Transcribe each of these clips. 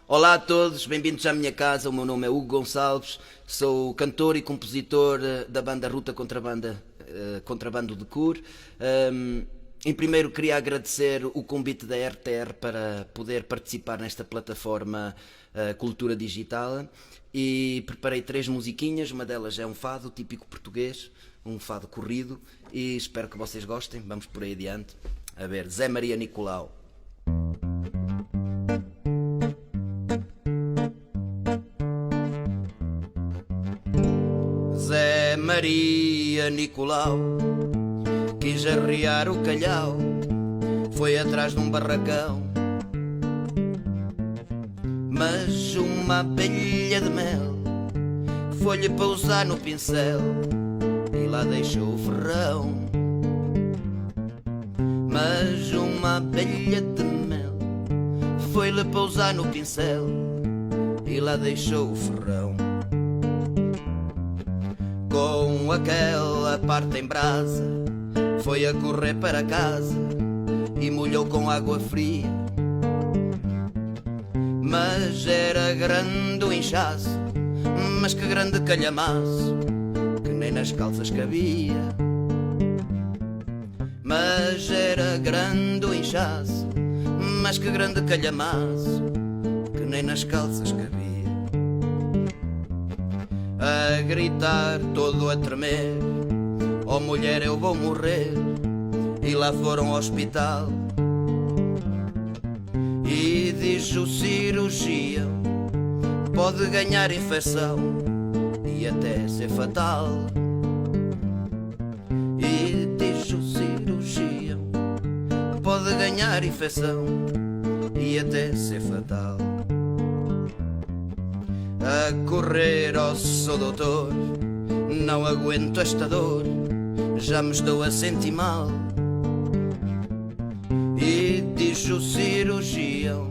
Olá a todos, bem-vindos à minha casa. O meu nome é Hugo Gonçalves, sou cantor e compositor da banda Ruta Contrabando de Cur. Em primeiro queria agradecer o convite da RTR para poder participar nesta plataforma Cultura Digital e preparei 3 musiquinhas, uma delas é um fado típico português, um fado corrido, e espero que vocês gostem. Vamos por aí adiante. A ver, Zé Maria Nicolau. Zé Maria Nicolau quis arriar o calhau, foi atrás de um barracão, mas uma abelha de mel foi-lhe pousar no pincel e lá deixou o ferrão. Mas uma abelha de mel foi-lhe pousar no pincel e lá deixou o ferrão. Com aquela parte em brasa foi a correr para casa e molhou com água fria. Mas era grande o inchaço, mas que grande calhamaço, que nem nas calças cabia. Mas era grande o inchaço, mas que grande calhamaço, que nem nas calças cabia. A gritar, todo a tremer, oh mulher, eu vou morrer. E lá foram ao hospital e diz o cirurgião, pode ganhar infecção e até ser fatal. E diz o cirurgião, pode ganhar infecção e até ser fatal. A correr, ó sou doutor, não aguento esta dor, já me estou a sentir mal. E diz o cirurgião,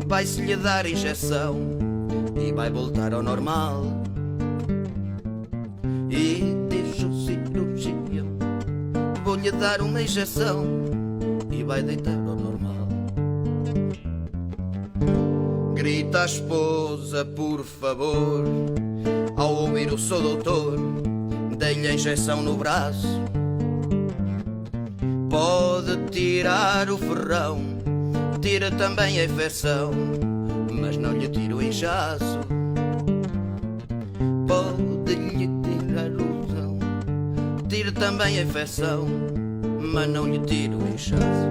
vai-se lhe dar injeção e vai voltar ao normal. E diz o cirurgião, vou-lhe dar uma injeção e vai deitar ao normal. Grita a esposa, por favor, ao ouvir o seu doutor, dê-lhe a injeção no braço. Pode tirar o ferrão, tira também a infecção, mas não lhe tira o inchaço. Pode-lhe tirar o ferrão, tira também a infecção, mas não lhe tira o inchaço.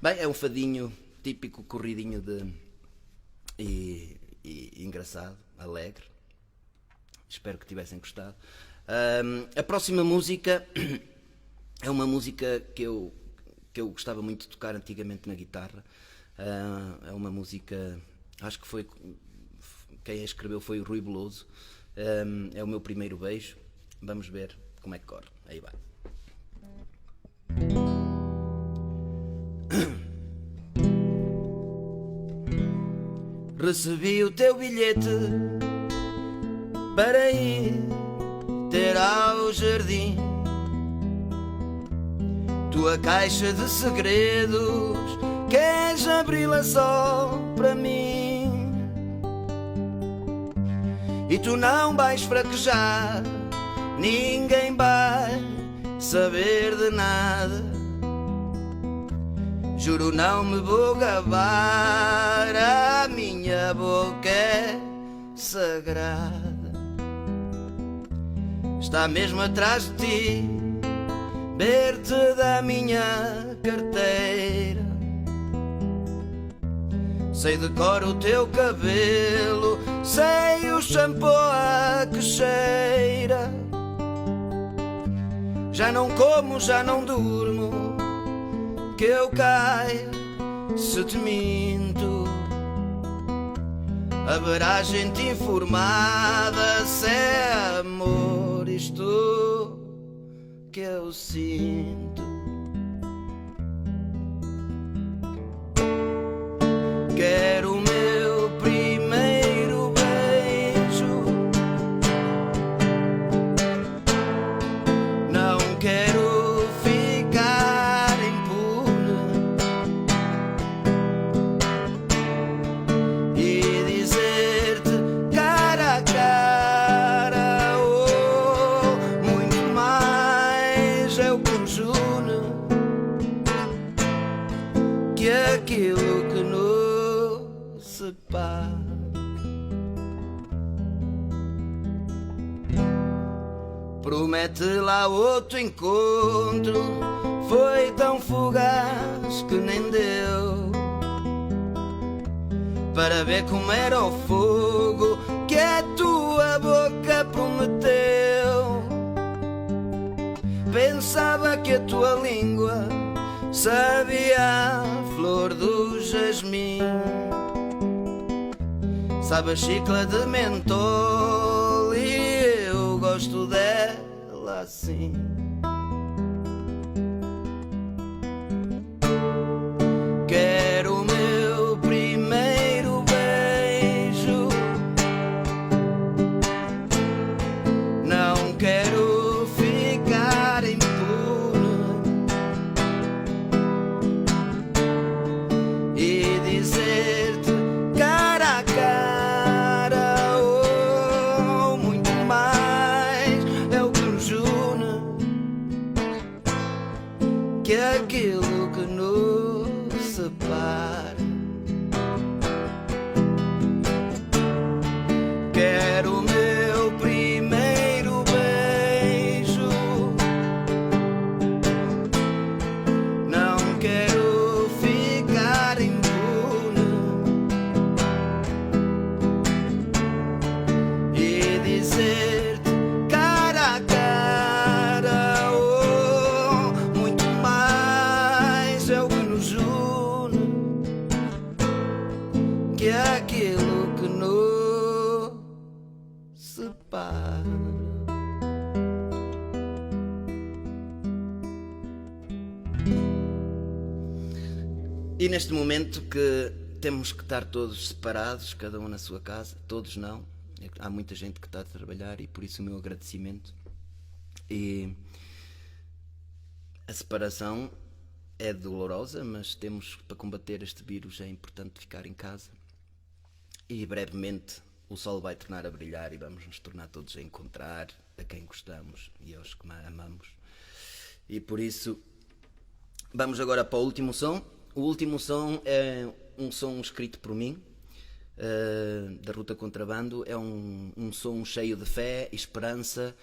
Bem, é um fadinho típico, corridinho e engraçado, alegre. Espero que tivessem gostado. A próxima música é uma música que eu gostava muito de tocar antigamente na guitarra. É uma música, acho que foi quem a escreveu foi o Rui Veloso. É o meu primeiro beijo. Vamos ver como é que corre. Aí vai. Recebi o teu bilhete para ir ter ao jardim, tua caixa de segredos, queres abri-la só para mim. E tu não vais fraquejar, ninguém vai saber de nada. Juro não me vou gabar, a minha boca é sagrada. Está mesmo atrás de ti, ver-te da minha carteira. Sei de cor o teu cabelo, sei o shampoo a que cheira. Já não como, já não durmo, que eu caio se te minto. Haverá gente informada se é amor isto que eu sinto. Quero o meu primeiro beijo, não quero ficar impune. que aquilo que nos separa. Promete lá outro encontro, foi tão fugaz que nem deu para ver como era o fogo que a tua boca prometeu. Pensava que a tua língua sabia a flor do jasmim, sabe a chicla de mentol, e eu gosto dela assim. Quero o meu primeiro beijo, não quero ficar impune e dizer-te cara a cara, oh, muito mais é o que nos une que aquilo que nos separa. Quero o meu primeiro beijo, não quero ficar impune e dizer-te cara a cara, oh, muito mais é o que nos une que aquilo que nos separa. E neste momento que temos que estar todos separados, cada um na sua casa, todos não, há muita gente que está a trabalhar, e por isso o meu agradecimento. E a separação é dolorosa, mas temos, para combater este vírus, é importante ficar em casa, e brevemente o sol vai tornar a brilhar e vamos nos tornar todos a encontrar a quem gostamos e aos que amamos. E por isso vamos agora para o último som. O último som é um som escrito por mim, da Ruta Contrabando. É um som cheio de fé, esperança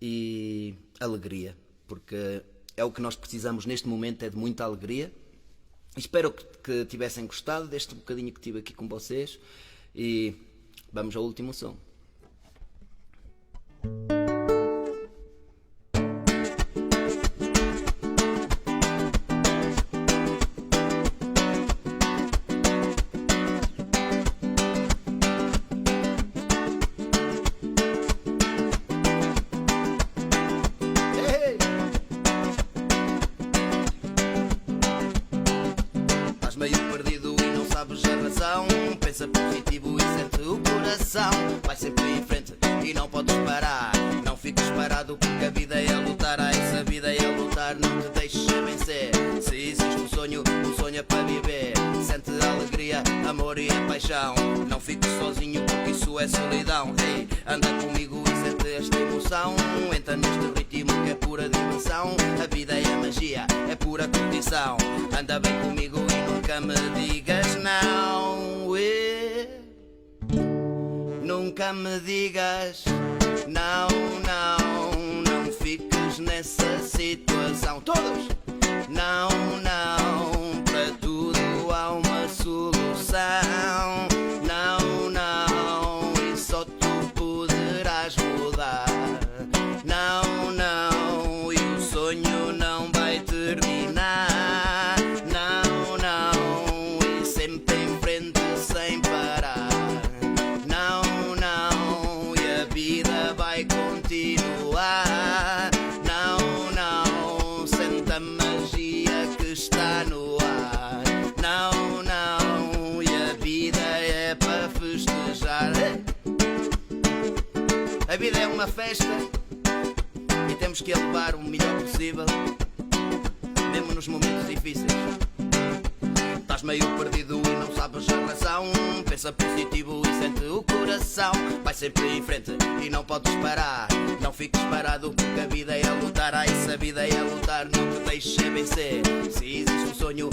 e alegria, porque é o que nós precisamos neste momento, é de muita alegria. Espero que tivessem gostado deste bocadinho que tive aqui com vocês, e vamos ao último som. Meio perdido e não sabes a razão, pensa positivo e sente o coração. Vai sempre em frente e não podes parar, não fiques parado porque a vida é lutar. Essa vida é lutar, não te deixes vencer. Se existe um sonho é para viver. Sente a alegria, amor e a paixão. Não fiques sozinho porque isso é solidão. Ei, anda comigo e sente esta emoção. Entra neste ritmo que é pura dimensão. A vida é magia, é pura condição. Anda bem comigo e nunca me digas não. Nunca me digas não, não. Não fiques nessa situação. Todos! Não, não. Para tudo há uma solução. Não, não. E só tu poderás mudar. Não, não. E o sonho não vai terminar. Não, não. E sempre em frente sem parar. Não, não. E a vida vai continuar. Não, não. Sente a magia que está no ar. Não, não. E a vida é para festejar. A vida é uma festa e temos que a levar o melhor possível, mesmo nos momentos difíceis. Estás meio perdido e não sabes a razão. Pensa positivo e sente o coração. Vai sempre em frente e não podes parar. Não fiques parado porque a vida é lutar. Essa vida é lutar, não te deixes vencer. Se existe um sonho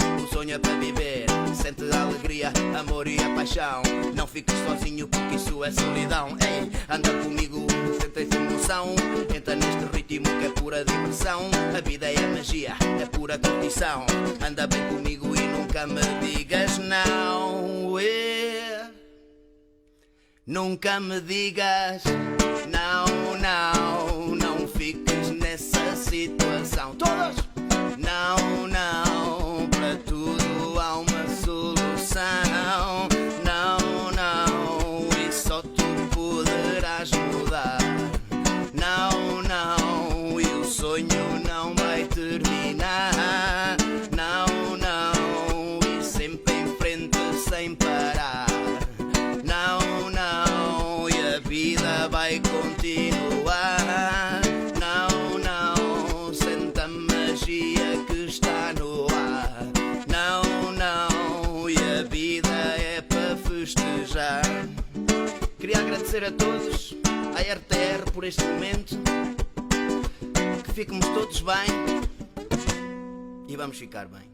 sonha para viver. Sente a alegria, amor e a paixão. Não fiques sozinho porque isso é solidão. Ei, anda comigo, sente essa emoção. Entra neste ritmo que é pura diversão. A vida é magia, é pura curtição. Anda bem comigo e nunca me digas não. Nunca me digas não, não. Não fiques nessa situação. Todos! Não, não. Para tudo há uma solução. Não, não. E só tu poderás mudar. Não, não. E o sonho não vai terminar. Não, não. E sempre em frente sem parar. Não, não. E a vida vai continuar. Não, não. Sente a magia que está no ar. Não, não. E a vida é para festejar. Queria agradecer a todos, à RTR, por este momento. Que fiquemos todos bem e vamos ficar bem.